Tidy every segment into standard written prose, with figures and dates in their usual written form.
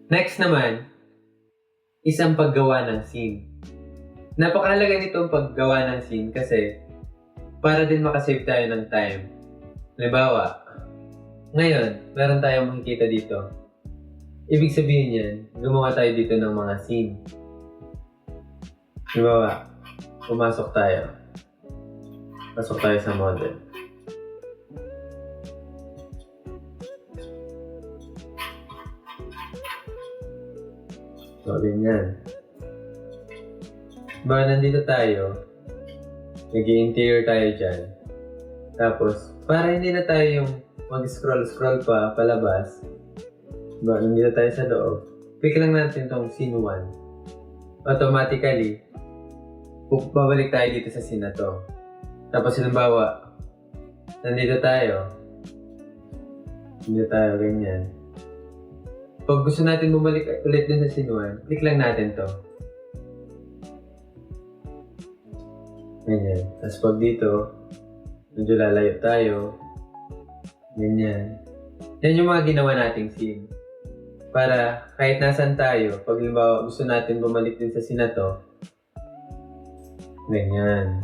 Next naman, isang paggawa ng scene. Napakahalaga nitong paggawa ng scene kasi para din makasave tayo ng time. Halimbawa, ngayon, meron tayong makikita dito. Ibig sabihin yan, gumawa tayo dito ng mga scene. Halimbawa, pumasok tayo. Pasok tayo sa model. So, ganyan. Ba, nandito tayo. Nag-i-interior tayo dyan. Tapos, para hindi na tayo yung mag-scroll-scroll pa, palabas. Ba, nandito tayo sa loob. Click lang natin tong scene 1. Automatically, babalik tayo dito sa scene na to. Tapos, halimbawa, nandito tayo. Nandito tayo, ganyan. Pag gusto natin bumalik ulit dun sa scene 1, click lang natin to. Ganyan. Tapos pag dito, medyo lalayo tayo. Ganyan. Yan yung mga ginawa nating scene. Para kahit nasan tayo, pag halimbawa gusto natin bumalik din sa scene na to, ganyan.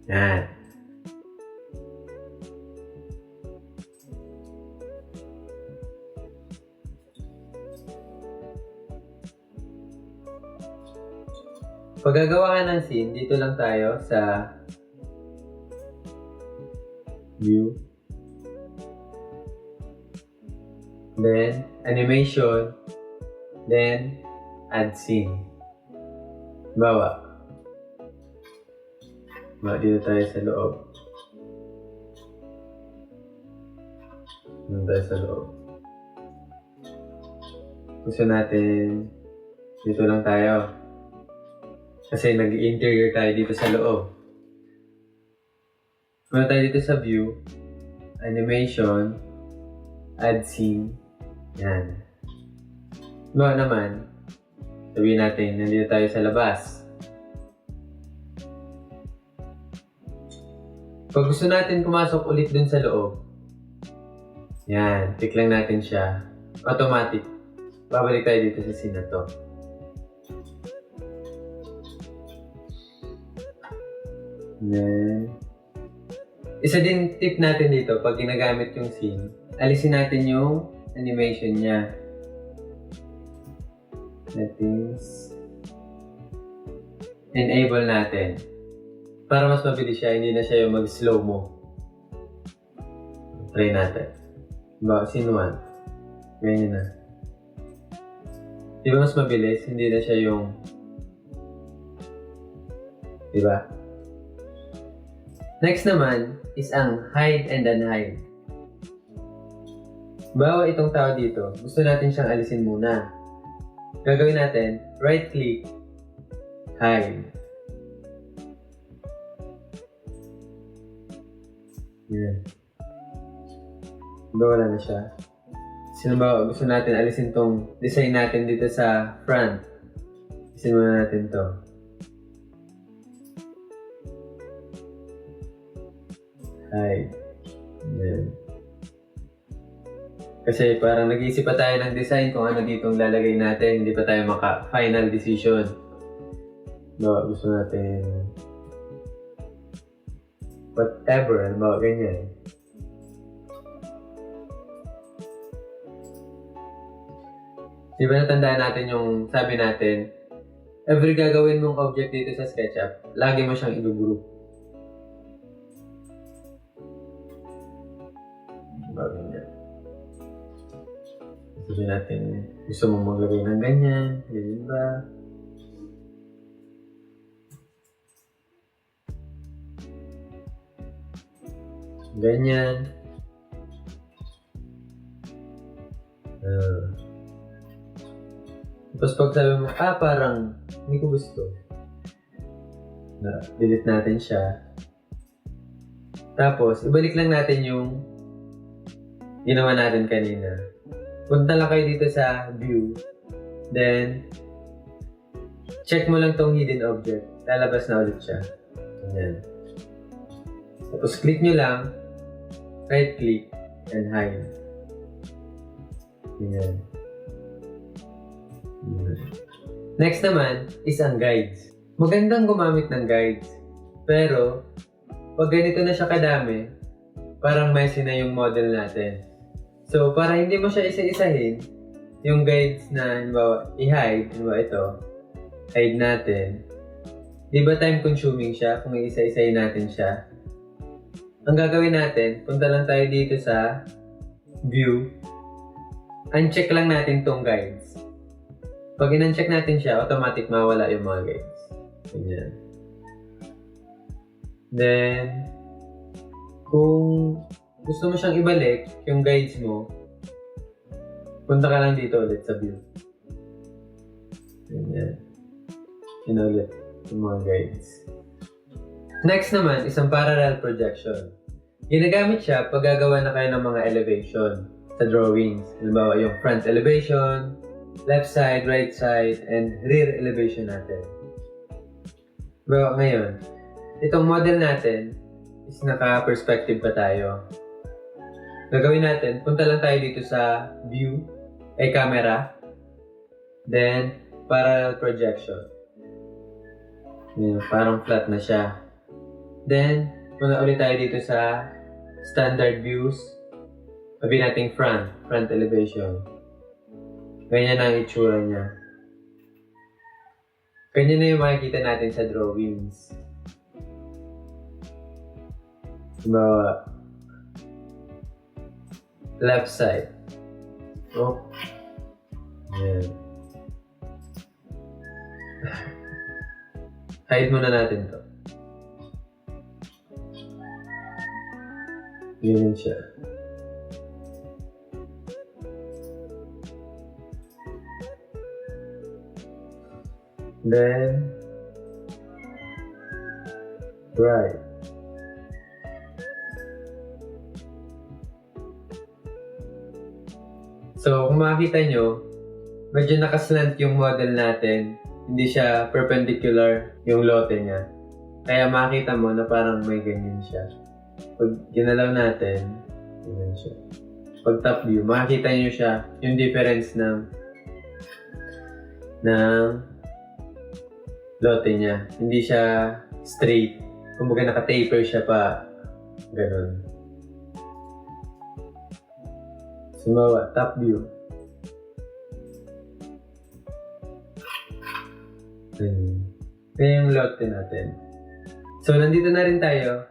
Yan. Pag gagawa ka ng scene, dito lang tayo sa view. Then, animation. Then, add scene. Bawa. Dito tayo sa loob. Dito tayo sa loob. Gusto natin, dito lang tayo. Kasi nag-interior tayo dito sa loob. Muna tayo dito sa view, animation, add scene, yan. Bawa naman, sabihin natin, nandito tayo sa labas. Pag gusto natin pumasok ulit dun sa loob, yan, click lang natin siya, automatic, babalik tayo dito sa scene na to. Then, isa din tip natin dito, pag ginagamit yung scene, alisin natin yung animation niya. Settings. Enable natin. Para mas mabilis siya, hindi na siya yung mag-slow mo. Try natin. Diba, scene 1. Ganyan na. Diba mas mabilis, hindi na siya yung... Diba? Next naman is ang hide and unhide. Bawa itong tao dito, gusto natin siyang alisin muna. Gagawin natin, right click, hide. Yan. Diba wala na siya? Sino ba gusto natin alisin tong design natin dito sa front? Alisin muna natin to. Hide. Yan. Kasi parang nag-iisip pa tayo ng design kung ano ditong lalagay natin. Hindi pa tayo maka-final decision. No, gusto natin whatever, ano, ganyan. Di ba natandaan natin yung sabi natin, every gagawin mong object dito sa SketchUp, lagi mo siyang i-group. Ganyan. Sabi natin, gusto mong maglagay ng ganyan, ganyan ba? Ganyan. Tapos pag sabi mo, parang hindi ko gusto. Delete natin siya. Tapos, ibalik lang natin yung ginawa natin kanina. Punta lang kayo dito sa view. Then, check mo lang tong hidden object. Lalabas na ulit siya. Ayan. Tapos click nyo lang, right click, and hide. Ganyan. Next naman is ang guides. Magandang gumamit ng guides. Pero, pag ganito na siya kadami, parang messy na yung model natin. So, para hindi mo siya isa-isahin, yung guides na, halimbawa, i-hide, halimbawa ito, hide natin. Di ba time-consuming siya kung isa-isahin natin siya? Ang gagawin natin, punta lang tayo dito sa View. Uncheck lang natin tong guides. Pag in-uncheck natin siya, automatic mawala yung mga guides. Ganyan. Then, kung gusto mo siyang ibalik, yung guides mo, punta ka lang dito ulit sa View. Ganyan. Yun ulit yung mga guides. Next naman, isang parallel projection. Ginagamit siya pag gagawa na kayo ng mga elevation sa drawings. Halimbawa, yung front elevation, left side, right side, and rear elevation natin. Halimbawa, ngayon, itong model natin is naka-perspective pa tayo. Gagawin natin, punta lang tayo dito sa view, ay camera, then parallel projection. Yan, parang flat na siya. Then, punta ulit tayo dito sa standard views. Sabi natin front elevation. Ganyan ang itsura niya. Ganyan na yung makikita natin sa drawings. Halimbawa, left side. Oh. Yan. Hide muna natin to. Yun siya. Then, right. So, kung makikita nyo, medyo nakaslant yung model natin. Hindi siya perpendicular yung lote niya. Kaya makita mo na parang may ganyan siya. Pag ginalaw natin, ganyan siya. Pag top view, makikita nyo siya yung difference ng lote niya. Hindi siya straight. Kumbaga naka-taper siya pa. Ganon. Sumawa, top view. Kaya yung lote natin. So, nandito na rin tayo